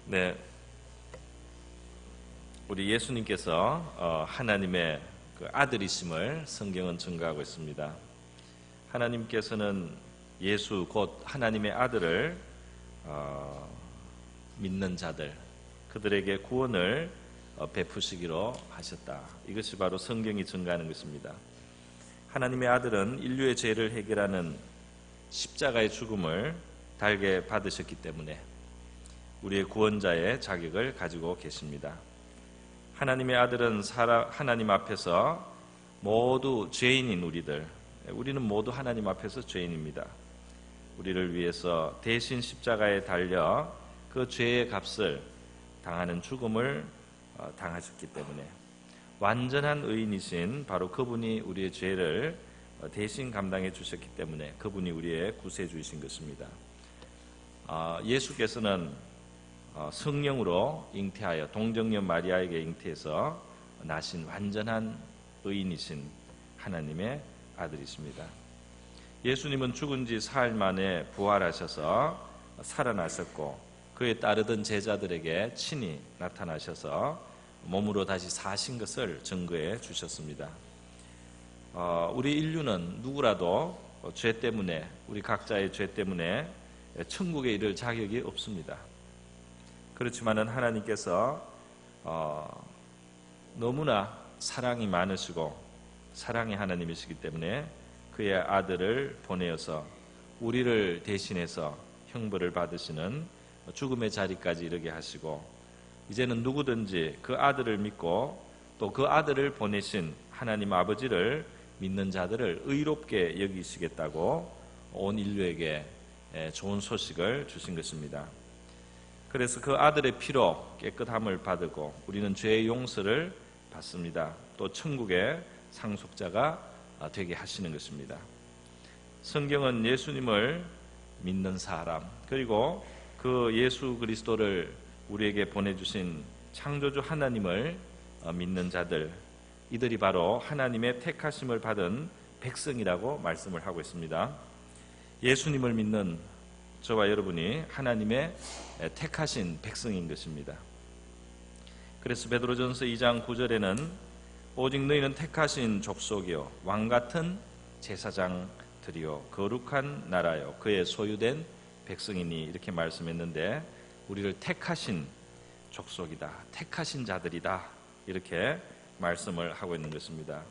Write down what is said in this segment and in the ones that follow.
네, 우리 예수님께서 하나님의 그 아들이심을 성경은 증거하고 있습니다. 하나님께서는 예수 곧 하나님의 아들을 믿는 자들, 그들에게 구원을 베푸시기로 하셨다. 이것이 바로 성경이 증거하는 것입니다. 하나님의 아들은 인류의 죄를 해결하는 십자가의 죽음을 달게 받으셨기 때문에 우리의 구원자의 자격을 가지고 계십니다. 하나님의 아들은 하나님 앞에서 모두 죄인인 우리는 모두 하나님 앞에서 죄인입니다. 우리를 위해서 대신 십자가에 달려 그 죄의 값을 당하는 죽음을 당하셨기 때문에 완전한 의인이신 바로 그분이 우리의 죄를 대신 감당해 주셨기 때문에 그분이 우리의 구세주이신 것입니다. 예수께서는 성령으로 잉태하여 동정녀 마리아에게 잉태해서 나신 완전한 의인이신 하나님의 아들이십니다. 예수님은 죽은 지 사흘 만에 부활하셔서 살아나셨고 그에 따르던 제자들에게 친히 나타나셔서 몸으로 다시 사신 것을 증거해 주셨습니다. 우리 인류는 누구라도 죄 때문에, 우리 각자의 죄 때문에 천국에 이를 자격이 없습니다. 그렇지만은 하나님께서 너무나 사랑이 많으시고 사랑의 하나님이시기 때문에 그의 아들을 보내어서 우리를 대신해서 형벌을 받으시는 죽음의 자리까지 이르게 하시고, 이제는 누구든지 그 아들을 믿고 또 그 아들을 보내신 하나님 아버지를 믿는 자들을 의롭게 여기시겠다고 온 인류에게 좋은 소식을 주신 것입니다. 그래서 그 아들의 피로 깨끗함을 받고 우리는 죄의 용서를 받습니다. 또 천국의 상속자가 되게 하시는 것입니다. 성경은 예수님을 믿는 사람, 그리고 그 예수 그리스도를 우리에게 보내주신 창조주 하나님을 믿는 자들, 이들이 바로 하나님의 택하심을 받은 백성이라고 말씀을 하고 있습니다. 예수님을 믿는 저와 여러분이 하나님의 택하신 백성인 것입니다. 그래서 베드로전서 2장 9절에는 오직 너희는 택하신 족속이요 왕같은 제사장들이요 거룩한 나라요 그의 소유된 백성이니 이렇게 말씀했는데, 우리를 택하신 족속이다, 택하신 자들이다, 이렇게 말씀을 하고 있는 것입니다.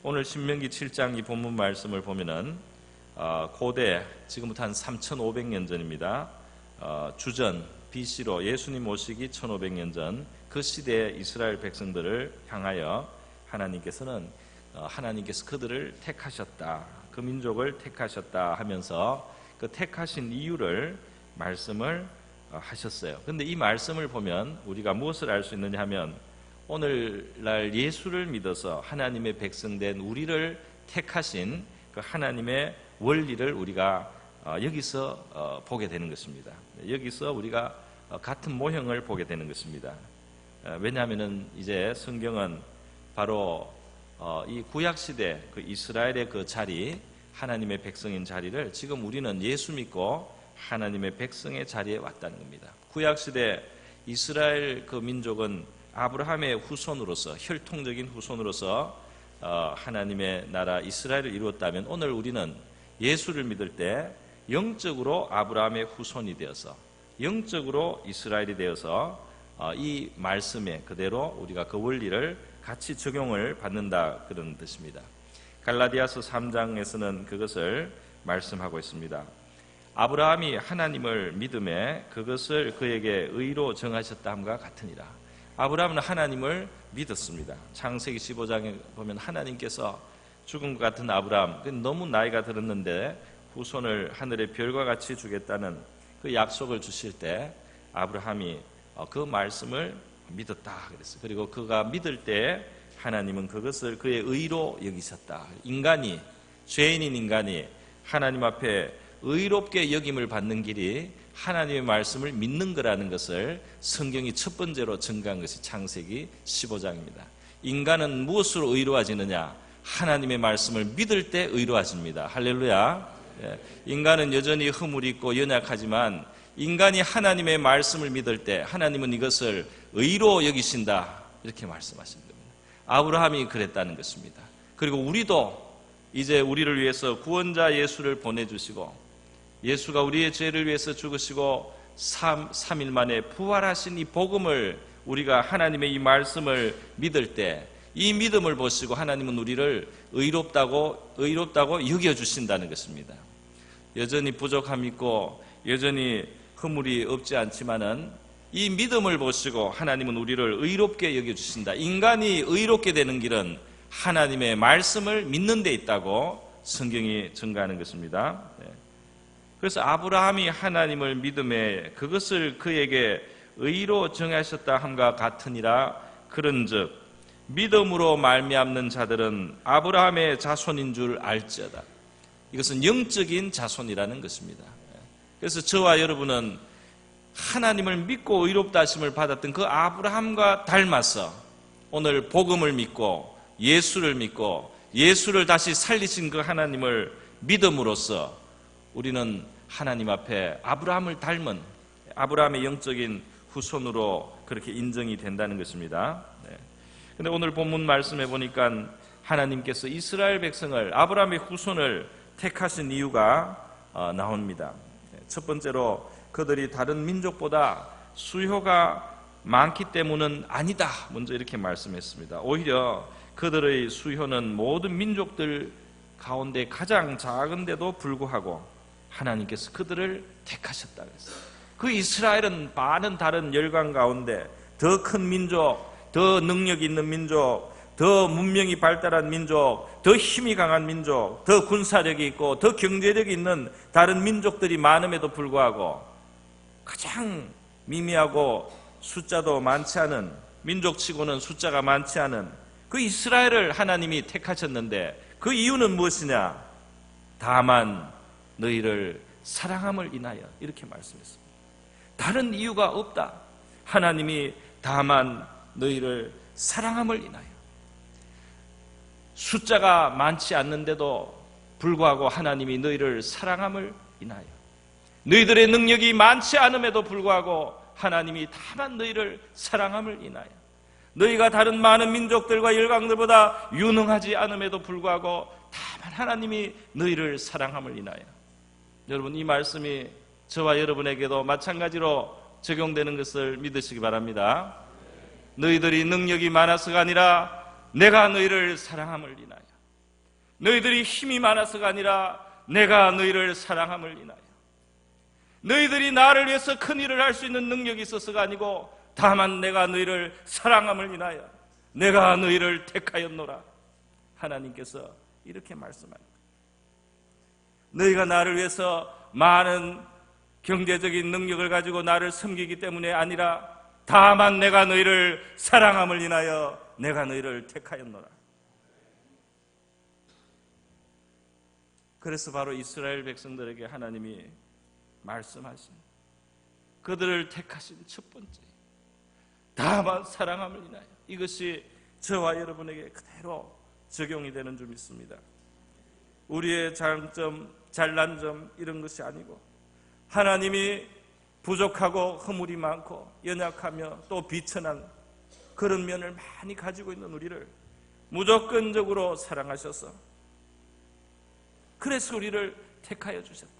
오늘 신명기 7장 이 본문 말씀을 보면은 고대, 지금부터 한 3,500년 전입니다. 주전 BC로 예수님 오시기 1,500년 전 그 시대의 이스라엘 백성들을 향하여 하나님께서 그들을 택하셨다, 그 민족을 택하셨다 하면서 그 택하신 이유를 말씀을 하셨어요. 그런데 이 말씀을 보면 우리가 무엇을 알 수 있느냐 하면, 오늘날 예수를 믿어서 하나님의 백성된 우리를 택하신 그 하나님의 원리를 우리가 여기서 보게 되는 것입니다. 여기서 우리가 같은 모형을 보게 되는 것입니다. 왜냐하면 이제 성경은 바로 이 구약시대 그 이스라엘의 그 자리, 하나님의 백성인 자리를 지금 우리는 예수 믿고 하나님의 백성의 자리에 왔다는 겁니다. 구약시대 이스라엘 그 민족은 아브라함의 후손으로서, 혈통적인 후손으로서 하나님의 나라 이스라엘을 이루었다면, 오늘 우리는 예수를 믿을 때 영적으로 아브라함의 후손이 되어서 영적으로 이스라엘이 되어서 이 말씀에 그대로 우리가 그 원리를 같이 적용을 받는다, 그런 뜻입니다. 갈라디아서 3장에서는 그것을 말씀하고 있습니다. 아브라함이 하나님을 믿음에 그것을 그에게 의로 정하셨다 함과 같으니라. 아브라함은 하나님을 믿었습니다. 창세기 15장에 보면 하나님께서 죽은 것 같은 아브라함, 너무 나이가 들었는데 후손을 하늘의 별과 같이 주겠다는 그 약속을 주실 때 아브라함이 그 말씀을 믿었다 그랬어요. 그리고 그가 믿을 때 하나님은 그것을 그의 의로 여기셨다. 죄인인 인간이 하나님 앞에 의롭게 여김을 받는 길이 하나님의 말씀을 믿는 거라는 것을 성경이 첫 번째로 증거한 것이 창세기 15장입니다. 인간은 무엇으로 의로워지느냐? 하나님의 말씀을 믿을 때 의로워집니다. 할렐루야. 인간은 여전히 허물이 있고 연약하지만 인간이 하나님의 말씀을 믿을 때 하나님은 이것을 의로 여기신다 이렇게 말씀하신 겁니다. 아브라함이 그랬다는 것입니다. 그리고 우리도 이제 우리를 위해서 구원자 예수를 보내주시고 예수가 우리의 죄를 위해서 죽으시고 3일 만에 부활하신 이 복음을 우리가 하나님의 이 말씀을 믿을 때 이 믿음을 보시고 하나님은 우리를 의롭다고 여겨주신다는 것입니다. 여전히 부족함이 있고 여전히 허물이 없지 않지만은 이 믿음을 보시고 하나님은 우리를 의롭게 여겨주신다. 인간이 의롭게 되는 길은 하나님의 말씀을 믿는 데 있다고 성경이 증거하는 것입니다. 그래서 아브라함이 하나님을 믿음에 그것을 그에게 의로 정하셨다 함과 같으니라. 그런즉 믿음으로 말미암는 자들은 아브라함의 자손인 줄 알지어다. 이것은 영적인 자손이라는 것입니다. 그래서 저와 여러분은 하나님을 믿고 의롭다 하심을 받았던 그 아브라함과 닮아서 오늘 복음을 믿고 예수를 믿고 예수를 다시 살리신 그 하나님을 믿음으로써 우리는 하나님 앞에 아브라함을 닮은 아브라함의 영적인 후손으로 그렇게 인정이 된다는 것입니다. 그런데 오늘 본문 말씀에 보니까 하나님께서 이스라엘 백성을 아브라함의 후손을 택하신 이유가 나옵니다. 첫 번째로 그들이 다른 민족보다 수요가 많기 때문은 아니다. 먼저 이렇게 말씀했습니다. 오히려 그들의 수요는 모든 민족들 가운데 가장 작은데도 불구하고 하나님께서 그들을 택하셨다 그랬어요. 그 이스라엘은 많은 다른 열강 가운데 더 큰 민족, 더 능력 있는 민족, 더 문명이 발달한 민족, 더 힘이 강한 민족, 더 군사력이 있고 더 경제력이 있는 다른 민족들이 많음에도 불구하고 가장 미미하고 숫자도 많지 않은 민족치고는 숫자가 많지 않은 그 이스라엘을 하나님이 택하셨는데 그 이유는 무엇이냐? 다만 너희를 사랑함을 인하여 이렇게 말씀했습니다. 다른 이유가 없다. 하나님이 다만 너희를 사랑함을 인하여 숫자가 많지 않는데도 불구하고 하나님이 너희를 사랑함을 인하여 너희들의 능력이 많지 않음에도 불구하고 하나님이 다만 너희를 사랑함을 인하여 너희가 다른 많은 민족들과 열강들보다 유능하지 않음에도 불구하고 다만 하나님이 너희를 사랑함을 인하여. 여러분, 이 말씀이 저와 여러분에게도 마찬가지로 적용되는 것을 믿으시기 바랍니다. 너희들이 능력이 많아서가 아니라 내가 너희를 사랑함을 인하여, 너희들이 힘이 많아서가 아니라 내가 너희를 사랑함을 인하여, 너희들이 나를 위해서 큰 일을 할 수 있는 능력이 있어서가 아니고 다만 내가 너희를 사랑함을 인하여 내가 너희를 택하였노라. 하나님께서 이렇게 말씀합니다. 너희가 나를 위해서 많은 경제적인 능력을 가지고 나를 섬기기 때문에 아니라 다만 내가 너희를 사랑함을 인하여 내가 너희를 택하였노라. 그래서 바로 이스라엘 백성들에게 하나님이 말씀하신 그들을 택하신 첫 번째 다만 사랑함을 인하여, 이것이 저와 여러분에게 그대로 적용이 되는 줄 믿습니다. 우리의 장점, 잘난 점 이런 것이 아니고 하나님이 부족하고 허물이 많고 연약하며 또 비천한 그런 면을 많이 가지고 있는 우리를 무조건적으로 사랑하셔서 그래서 우리를 택하여 주셨다.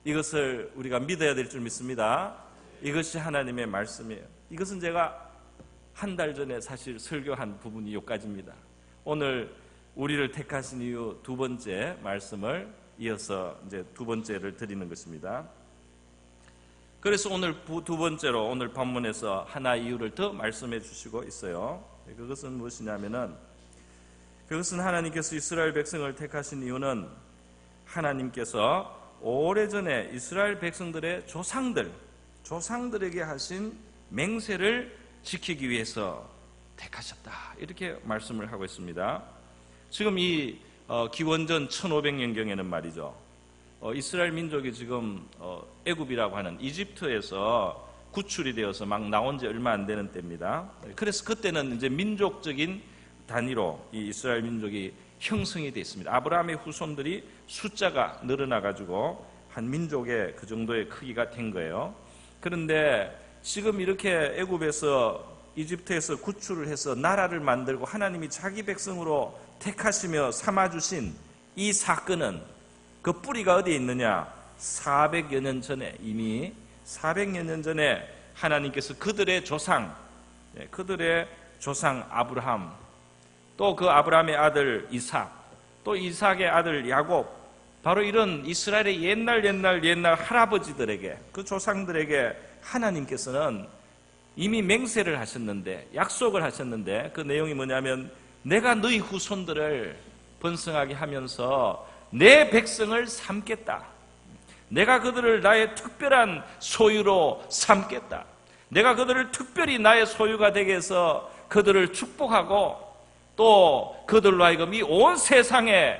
이것을 우리가 믿어야 될 줄 믿습니다. 이것이 하나님의 말씀이에요. 이것은 제가 한 달 전에 사실 설교한 부분이 여기까지입니다. 오늘 우리를 택하신 이유 두 번째 말씀을 이어서 이제 두 번째를 드리는 것입니다. 그래서 오늘 두 번째로 오늘 본문에서 하나 이유를 더 말씀해 주시고 있어요. 그것은 무엇이냐면은 그것은 하나님께서 이스라엘 백성을 택하신 이유는 하나님께서 오래전에 이스라엘 백성들의 조상들에게 하신 맹세를 지키기 위해서 택하셨다. 이렇게 말씀을 하고 있습니다. 지금 이 기원전 1500년경에는 말이죠. 이스라엘 민족이 지금 애굽이라고 하는 이집트에서 구출이 되어서 막 나온 지 얼마 안 되는 때입니다. 그래서 그때는 이제 민족적인 단위로 이 이스라엘 민족이 형성이 되어 있습니다. 아브라함의 후손들이 숫자가 늘어나 가지고 한 민족의 그 정도의 크기가 된 거예요. 그런데 지금 이렇게 애굽에서 이집트에서 구출을 해서 나라를 만들고 하나님이 자기 백성으로 택하시며 삼아주신 이 사건은 그 뿌리가 어디에 있느냐? 400여 년 전에, 이미 400여 년 전에 하나님께서 그들의 조상 아브라함, 또 그 아브라함의 아들 이삭, 또 이삭의 아들 야곱, 바로 이런 이스라엘의 옛날 할아버지들에게, 그 조상들에게 하나님께서는 이미 맹세를 하셨는데, 약속을 하셨는데, 그 내용이 뭐냐면 내가 너희 후손들을 번성하게 하면서 내 백성을 삼겠다. 내가 그들을 나의 특별한 소유로 삼겠다. 내가 그들을 특별히 나의 소유가 되게 해서 그들을 축복하고 또 그들로 하여금 이 온 세상에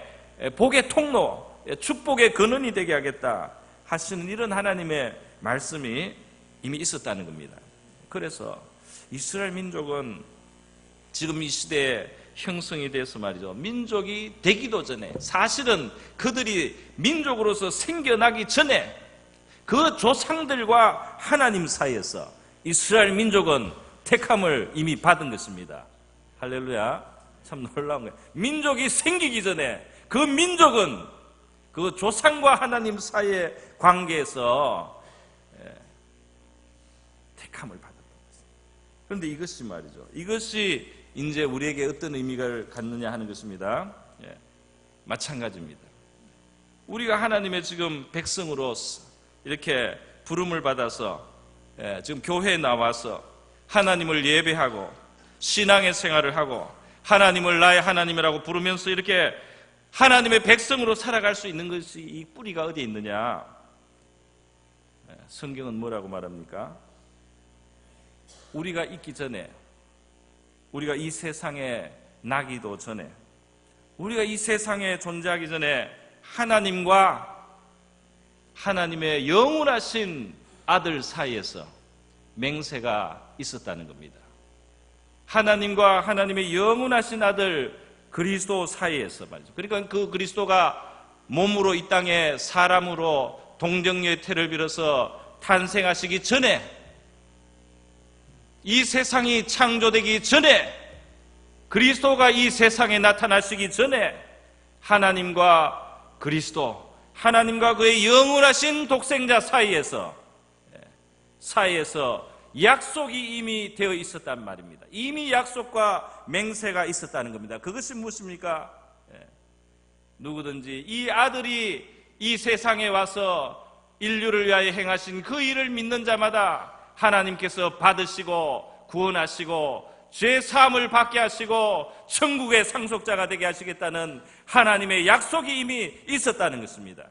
복의 통로, 축복의 근원이 되게 하겠다 하시는 이런 하나님의 말씀이 이미 있었다는 겁니다. 그래서 이스라엘 민족은 지금 이 시대에 형성이 돼서 말이죠, 민족이 되기도 전에, 사실은 그들이 민족으로서 생겨나기 전에 그 조상들과 하나님 사이에서 이스라엘 민족은 택함을 이미 받은 것입니다. 할렐루야. 참 놀라운 거예요. 민족이 생기기 전에 그 민족은 그 조상과 하나님 사이의 관계에서 택함을 받았던 것입니다. 그런데 이것이 말이죠, 이것이 이제 우리에게 어떤 의미를 갖느냐 하는 것입니다. 마찬가지입니다. 우리가 하나님의 지금 백성으로서 이렇게 부름을 받아서 지금 교회에 나와서 하나님을 예배하고 신앙의 생활을 하고 하나님을 나의 하나님이라고 부르면서 이렇게 하나님의 백성으로 살아갈 수 있는 것이, 이 뿌리가 어디에 있느냐? 성경은 뭐라고 말합니까? 우리가 있기 전에, 우리가 이 세상에 나기도 전에, 우리가 이 세상에 존재하기 전에 하나님과 하나님의 영원하신 아들 사이에서 맹세가 있었다는 겁니다. 하나님과 하나님의 영원하신 아들 그리스도 사이에서 말이죠. 그러니까 그 그리스도가 몸으로 이 땅에 사람으로 동정녀의 태를 빌어서 탄생하시기 전에, 이 세상이 창조되기 전에, 그리스도가 이 세상에 나타나시기 전에 하나님과 그리스도, 하나님과 그의 영원하신 독생자 사이에서 약속이 이미 되어 있었단 말입니다. 이미 약속과 맹세가 있었다는 겁니다. 그것이 무엇입니까? 누구든지 이 아들이 이 세상에 와서 인류를 위하여 행하신 그 일을 믿는 자마다 하나님께서 받으시고 구원하시고 죄 사함을 받게 하시고 천국의 상속자가 되게 하시겠다는 하나님의 약속이 이미 있었다는 것입니다.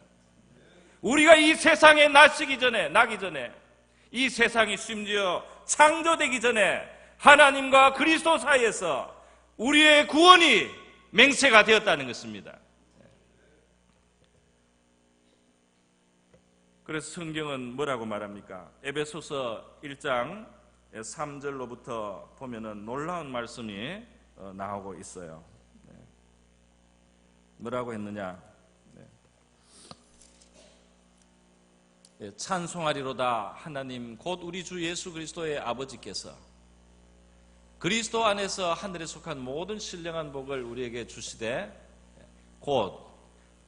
우리가 이 세상에 나기 전에, 이 세상이 심지어 창조되기 전에 하나님과 그리스도 사이에서 우리의 구원이 맹세가 되었다는 것입니다. 그래서 성경은 뭐라고 말합니까? 에베소서 1장 3절로부터 보면은 놀라운 말씀이 나오고 있어요. 뭐라고 했느냐? 찬송하리로다 하나님 곧 우리 주 예수 그리스도의 아버지께서 그리스도 안에서 하늘에 속한 모든 신령한 복을 우리에게 주시되 곧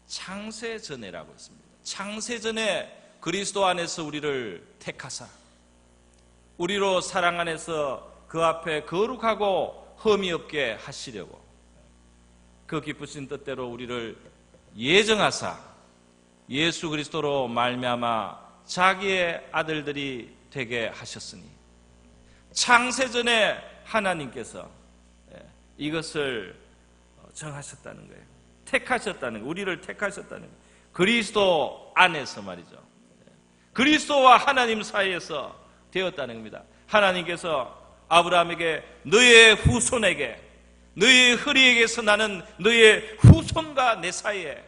창세전에라고 했습니다. 창세전에 그리스도 안에서 우리를 택하사 우리로 사랑 안에서 그 앞에 거룩하고 흠이 없게 하시려고 그 기쁘신 뜻대로 우리를 예정하사 예수 그리스도로 말미암아 자기의 아들들이 되게 하셨으니, 창세전에 하나님께서 이것을 정하셨다는 거예요. 택하셨다는 거예요. 우리를 택하셨다는 거예요. 그리스도 안에서 말이죠. 그리스도와 하나님 사이에서 되었다는 겁니다. 하나님께서 아브라함에게 너의 후손에게, 너의 허리에게서 나는 너의 후손과 내 사이에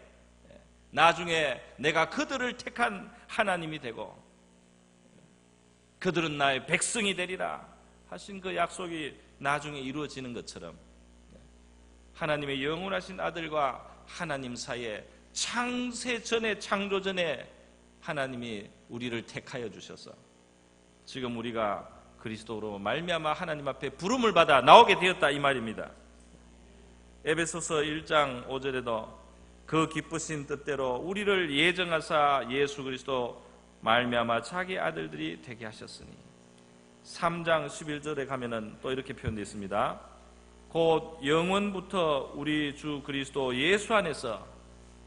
나중에 내가 그들을 택한 하나님이 되고 그들은 나의 백성이 되리라 하신 그 약속이 나중에 이루어지는 것처럼 하나님의 영원하신 아들과 하나님 사이에 창세 전에, 창조 전에 하나님이 우리를 택하여 주셔서 지금 우리가 그리스도로 말미암아 하나님 앞에 부름을 받아 나오게 되었다 이 말입니다. 에베소서 1장 5절에도 그 기쁘신 뜻대로 우리를 예정하사 예수 그리스도 말미암아 자기 아들들이 되게 하셨으니 3장 11절에 가면은 또 이렇게 표현되어 있습니다. 곧 영원부터 우리 주 그리스도 예수 안에서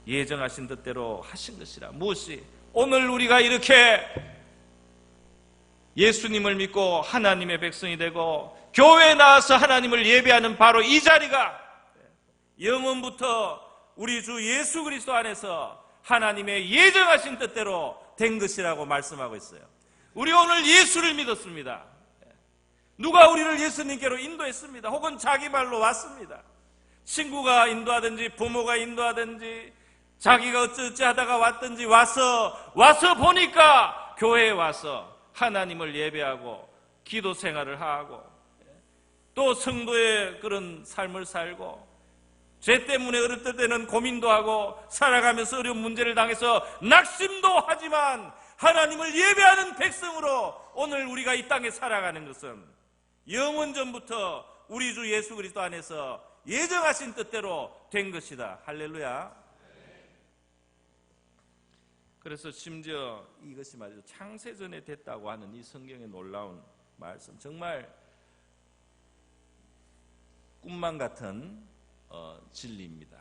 예정하신 뜻대로 하신 것이라. 무엇이? 오늘 우리가 이렇게 예수님을 믿고 하나님의 백성이 되고 교회에 나와서 하나님을 예배하는 바로 이 자리가 영원부터 우리 주 예수 그리스도 안에서 하나님의 예정하신 뜻대로 된 것이라고 말씀하고 있어요. 우리 오늘 예수를 믿었습니다. 누가 우리를 예수님께로 인도했습니다. 혹은 자기 말로 왔습니다. 친구가 인도하든지 부모가 인도하든지 자기가 어찌어찌 하다가 왔든지 와서 보니까 교회에 와서 하나님을 예배하고 기도 생활을 하고 또 성도의 그런 삶을 살고 죄 때문에 어릴 때는 고민도 하고 살아가면서 어려운 문제를 당해서 낙심도 하지만 하나님을 예배하는 백성으로 오늘 우리가 이 땅에 살아가는 것은 영원전부터 우리 주 예수 그리스도 안에서 예정하신 뜻대로 된 것이다. 할렐루야. 그래서 심지어 이것이 말이죠. 창세전에 됐다고 하는 이 성경의 놀라운 말씀, 정말 꿈만 같은 진리입니다.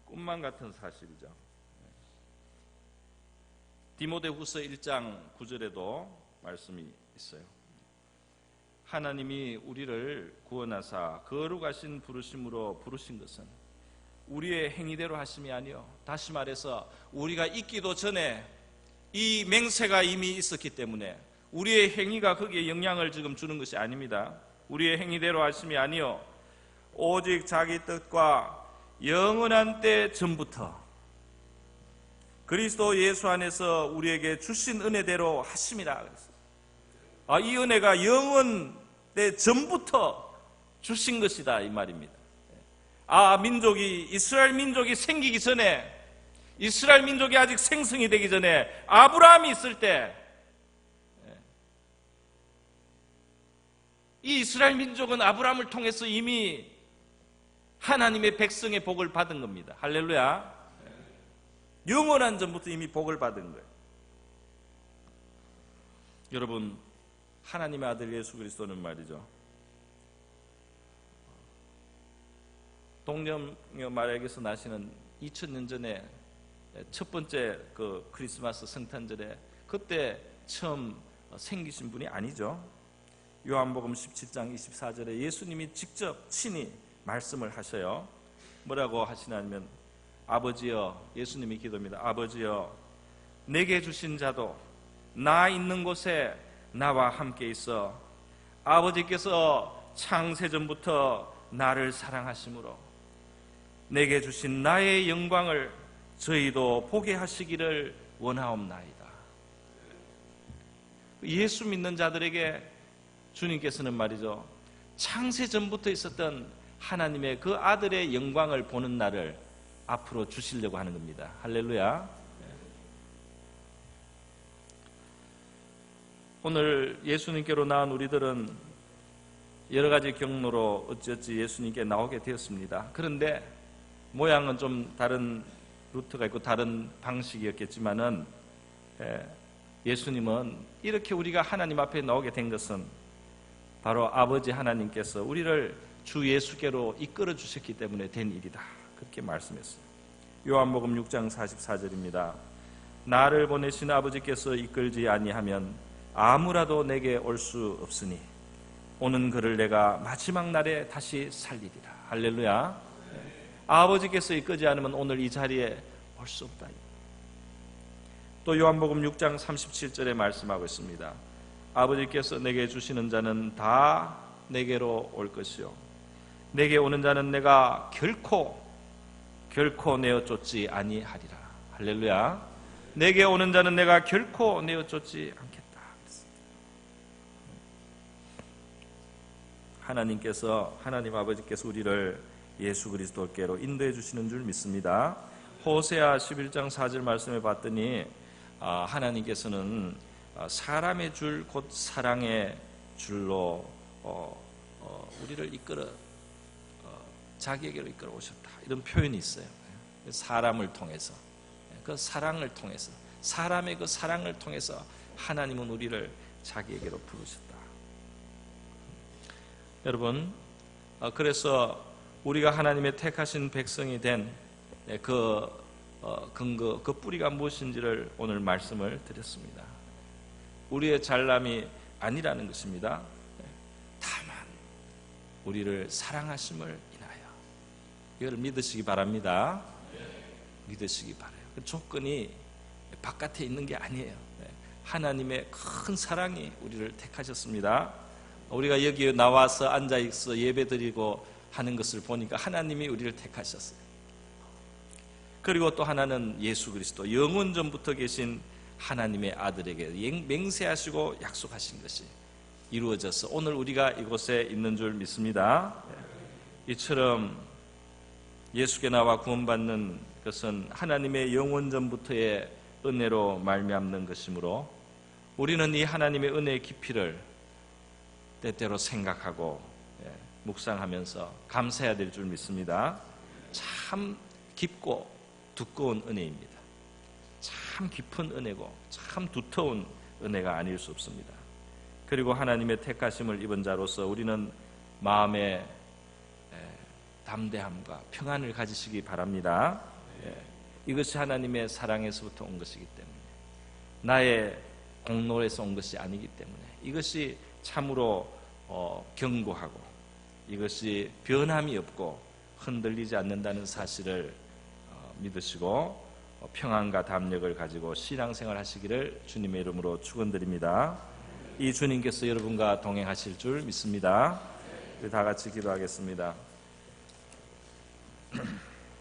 꿈만 같은 사실이죠. 디모데후서 1장 9절에도 말씀이 있어요. 하나님이 우리를 구원하사 거룩하신 부르심으로 부르신 것은 우리의 행위대로 하심이 아니요, 다시 말해서 우리가 있기도 전에 이 맹세가 이미 있었기 때문에 우리의 행위가 거기에 영향을 지금 주는 것이 아닙니다. 우리의 행위대로 하심이 아니요 오직 자기 뜻과 영원한 때 전부터 그리스도 예수 안에서 우리에게 주신 은혜대로 하심이라. 이 은혜가 영원 때 전부터 주신 것이다 이 말입니다. 민족이, 이스라엘 민족이 생기기 전에, 이스라엘 민족이 아직 생성이 되기 전에 아브라함이 있을 때 이 이스라엘 민족은 아브라함을 통해서 이미 하나님의 백성의 복을 받은 겁니다. 할렐루야. 영원한 전부터 이미 복을 받은 거예요. 여러분, 하나님의 아들 예수 그리스도는 말이죠, 동정녀 마리아에게서 나시는 2000년 전에 첫 번째 그 크리스마스 성탄절에 그때 처음 생기신 분이 아니죠. 요한복음 17장 24절에 예수님이 직접 친히 말씀을 하셔요. 뭐라고 하시냐면, 아버지여, 예수님이 기도입니다. 아버지여, 내게 주신 자도 나 있는 곳에 나와 함께 있어 아버지께서 창세전부터 나를 사랑하심으로 내게 주신 나의 영광을 저희도 보게 하시기를 원하옵나이다. 예수 믿는 자들에게 주님께서는 말이죠, 창세전부터 있었던 하나님의 그 아들의 영광을 보는 날을 앞으로 주시려고 하는 겁니다. 할렐루야. 오늘 예수님께로 나온 우리들은 여러 가지 경로로 어찌어찌 예수님께 나오게 되었습니다. 그런데 모양은 좀 다른 루트가 있고 다른 방식이었겠지만은 예수님은 이렇게 우리가 하나님 앞에 나오게 된 것은 바로 아버지 하나님께서 우리를 주 예수께로 이끌어 주셨기 때문에 된 일이다. 그렇게 말씀했어요. 요한복음 6장 44절입니다. 나를 보내신 아버지께서 이끌지 아니하면 아무라도 내게 올 수 없으니 오는 그를 내가 마지막 날에 다시 살리리라. 할렐루야. 아버지께서 이끌지 않으면 오늘 이 자리에 올 수 없다. 또 요한복음 6장 37절에 말씀하고 있습니다. 아버지께서 내게 주시는 자는 다 내게로 올 것이요 내게 오는 자는 내가 결코 내어 쫓지 아니하리라. 할렐루야. 내게 오는 자는 내가 결코 내어 쫓지 않겠다. 하나님 아버지께서 우리를 예수 그리스도께로 인도해 주시는 줄 믿습니다. 호세아 11장 4절 말씀에 봤더니 하나님께서는 사람의 줄 곧 사랑의 줄로 우리를 이끌어 자기에게로 이끌어 오셨다, 이런 표현이 있어요. 사람을 통해서, 그 사랑을 통해서, 사람의 그 사랑을 통해서 하나님은 우리를 자기에게로 부르셨다. 여러분, 그래서 우리가 하나님의 택하신 백성이 된 그 근거, 그 뿌리가 무엇인지를 오늘 말씀을 드렸습니다. 우리의 잘남이 아니라는 것입니다. 다만 우리를 사랑하심을 인하여, 이걸 믿으시기 바랍니다. 믿으시기 바라요. 그 조건이 바깥에 있는 게 아니에요. 하나님의 큰 사랑이 우리를 택하셨습니다. 우리가 여기 나와서 앉아있어 예배드리고 하는 것을 보니까 하나님이 우리를 택하셨어요. 그리고 또 하나는 예수 그리스도, 영원 전부터 계신 하나님의 아들에게 맹세하시고 약속하신 것이 이루어져서 오늘 우리가 이곳에 있는 줄 믿습니다. 이처럼 예수께 나와 구원받는 것은 하나님의 영원 전부터의 은혜로 말미암는 것이므로 우리는 이 하나님의 은혜의 깊이를 때때로 생각하고 묵상하면서 감사해야 될 줄 믿습니다. 참 깊고 두꺼운 은혜입니다. 참 깊은 은혜고 참 두터운 은혜가 아닐 수 없습니다. 그리고 하나님의 택하심을 입은 자로서 우리는 마음의 담대함과 평안을 가지시기 바랍니다. 이것이 하나님의 사랑에서부터 온 것이기 때문에, 나의 공로에서 온 것이 아니기 때문에 이것이 참으로 견고하고 이것이 변함이 없고 흔들리지 않는다는 사실을 믿으시고 평안과 담력을 가지고 신앙생활 하시기를 주님의 이름으로 축원드립니다. 이 주님께서 여러분과 동행하실 줄 믿습니다. 우리 다 같이 기도하겠습니다.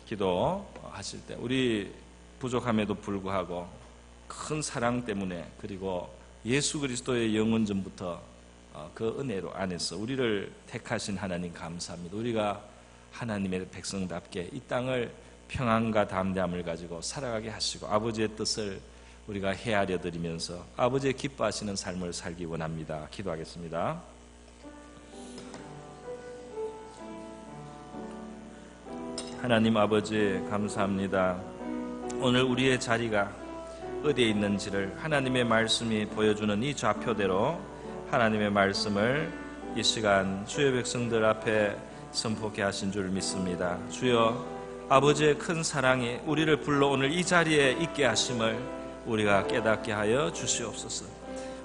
기도하실 때 우리 부족함에도 불구하고 큰 사랑 때문에, 그리고 예수 그리스도의 영원 전부터 그 은혜로 안에서 우리를 택하신 하나님 감사합니다. 우리가 하나님의 백성답게 이 땅을 평안과 담대함을 가지고 살아가게 하시고 아버지의 뜻을 우리가 헤아려 드리면서 아버지의 기뻐하시는 삶을 살기 원합니다. 기도하겠습니다. 하나님 아버지 감사합니다. 오늘 우리의 자리가 어디에 있는지를 하나님의 말씀이 보여주는 이 좌표대로 하나님의 말씀을 이 시간 주의 백성들 앞에 선포케 하신 줄 믿습니다. 주여, 아버지의 큰 사랑이 우리를 불러 오늘 이 자리에 있게 하심을 우리가 깨닫게 하여 주시옵소서.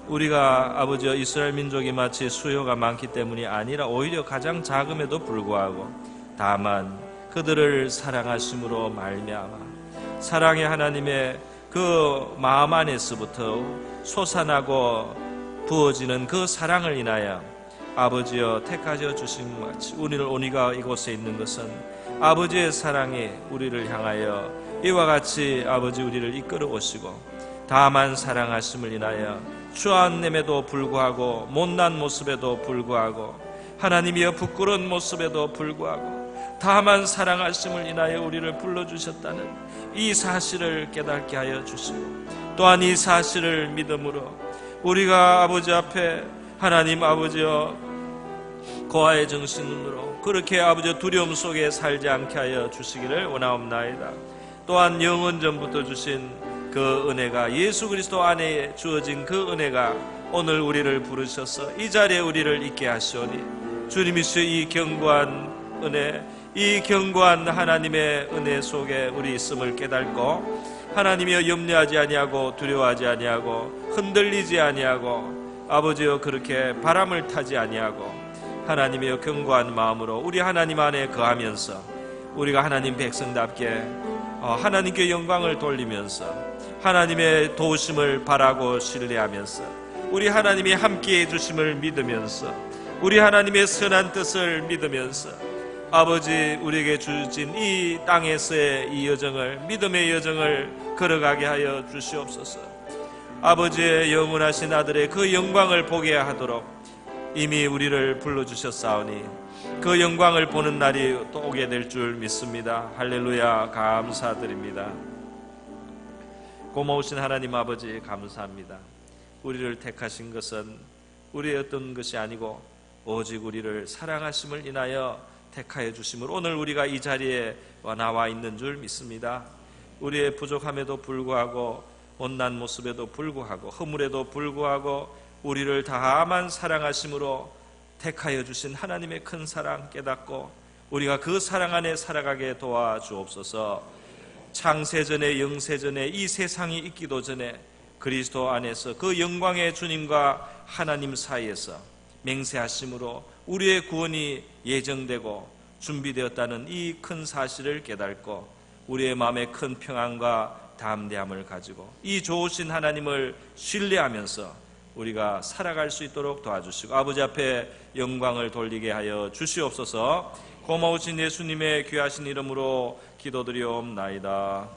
우리가 아버지여 이스라엘 민족이 마치 수요가 많기 때문이 아니라 오히려 가장 작음에도 불구하고 다만 그들을 사랑하심으로 말미암아 사랑의 하나님의 그 마음 안에서부터 솟아나고 부어지는 그 사랑을 인하여 아버지여 택하여 주신 것 같이 우리가 이곳에 있는 것은 아버지의 사랑이 우리를 향하여 이와 같이 아버지 우리를 이끌어 오시고 다만 사랑하심을 인하여 추한냄에도 불구하고 못난 모습에도 불구하고 하나님이여 부끄러운 모습에도 불구하고 다만 사랑하심을 인하여 우리를 불러주셨다는 이 사실을 깨닫게 하여 주시고 또한 이 사실을 믿음으로 우리가 아버지 앞에 하나님 아버지여 고아의 정신으로 그렇게 아버지 두려움 속에 살지 않게 하여 주시기를 원하옵나이다. 또한 영원 전부터 주신 그 은혜가 예수 그리스도 안에 주어진 그 은혜가 오늘 우리를 부르셔서 이 자리에 우리를 있게 하시오니 주님이시여 이 견고한 은혜, 이 견고한 하나님의 은혜 속에 우리 있음을 깨닫고 하나님이여 염려하지 아니하고 두려워하지 아니하고 흔들리지 아니하고 아버지여 그렇게 바람을 타지 아니하고 하나님의 견고한 마음으로 우리 하나님 안에 거하면서 우리가 하나님 백성답게 하나님께 영광을 돌리면서 하나님의 도우심을 바라고 신뢰하면서 우리 하나님이 함께해 주심을 믿으면서 우리 하나님의 선한 뜻을 믿으면서 아버지 우리에게 주신 이 땅에서의 이 여정을 믿음의 여정을 걸어가게 하여 주시옵소서. 아버지의 영원하신 아들의 그 영광을 보게 하도록 이미 우리를 불러주셨사오니 그 영광을 보는 날이 또 오게 될 줄 믿습니다. 할렐루야 감사드립니다. 고마우신 하나님 아버지 감사합니다. 우리를 택하신 것은 우리의 어떤 것이 아니고 오직 우리를 사랑하심을 인하여 택하여 주심으로 오늘 우리가 이 자리에 나와 있는 줄 믿습니다. 우리의 부족함에도 불구하고 못난 모습에도 불구하고 허물에도 불구하고 우리를 다만 사랑하심으로 택하여 주신 하나님의 큰 사랑 깨닫고 우리가 그 사랑 안에 살아가게 도와주옵소서. 창세전에 영세전에 이 세상이 있기도 전에 그리스도 안에서 그 영광의 주님과 하나님 사이에서 맹세하심으로 우리의 구원이 예정되고 준비되었다는 이 큰 사실을 깨닫고 우리의 마음에 큰 평안과 담대함을 가지고 이 좋으신 하나님을 신뢰하면서 우리가 살아갈 수 있도록 도와주시고 아버지 앞에 영광을 돌리게 하여 주시옵소서. 고마우신 예수님의 귀하신 이름으로 기도드리옵나이다.